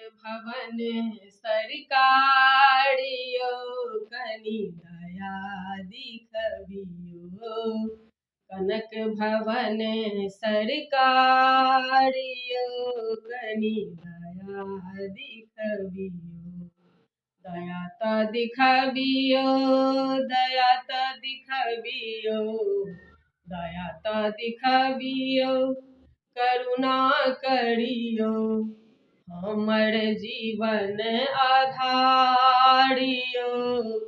भवन सरकारियो कनि दया दिखबियो। कनक भवन सरकारियो कनि दया दिखबियो। दया त दिखबियो, दया त दिखबियो, दया त दिखबियो, करुणा करियो। हमर जीवन आधारियो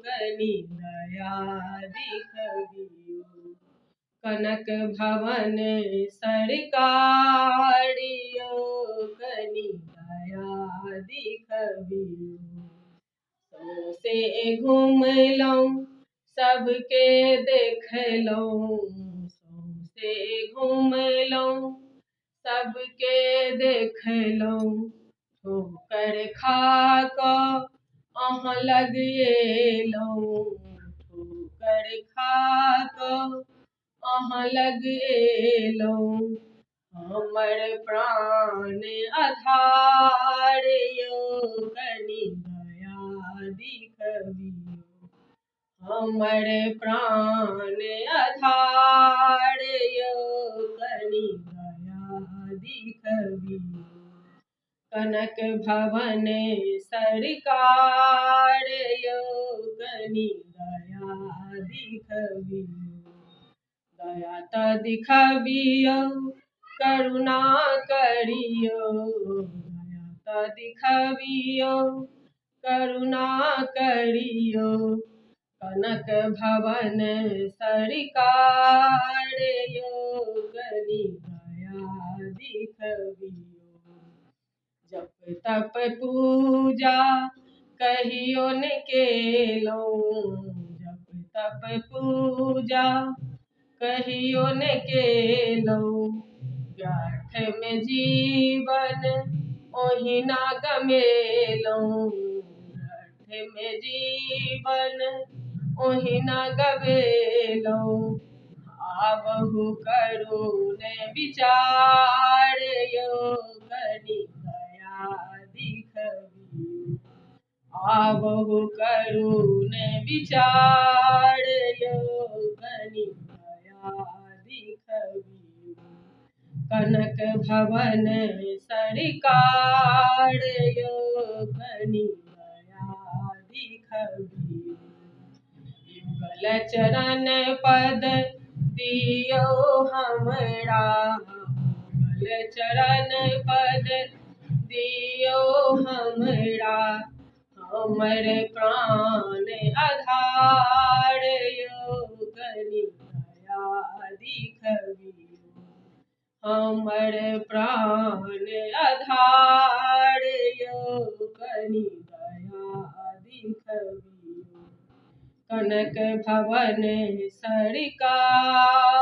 कनि दया दिखबियो। कनक भवन सरकारियो कनि दया दिखबियो। सौंसे घुमलहुँ सबके देखलहुँ, सौंसे घुमलहुँ सबके देखलहुँ। ठोकर खा कऽ अहाँ लग एलहुँ, ठोकर खा कऽ अहाँ लग एलहुँ। हमर प्राण आधार यौ कनि दया दिखबियो। हमर प्राण आधार यौ कनि दया दिखबियो। कनक भवन सरकारियो कनि दया दिखबियो। दया त दिखबियो, करुणा करियो। दया त दिखबियो, करुणा करियो। कनक भवन सरकारियो कनि दया दिखबियो। जप तप पूजा कहियो न केलहुँ, जप तप पूजा कहियो न केलहुँ। व्यर्थ में जीवन ओहिना गमेलहुँ, व्यर्थ में जीवन ओहिना गवेलहुँ। आबहु करुण विचार यौ कनि दया दिखबियो। आबहु करुण विचार यौ कनि दया दिखबियो। कनक भवन सरकारियो कनि दया दिखबियो। युगल चरण पद दियौ हमरा, युगल चरण पद दियौ हमरा। हमर प्राण आधार यौ कनि दया दिखबियो। हमर प्राण आधार यौ कनि दया दिखबियो। कनक भवन सरकारियो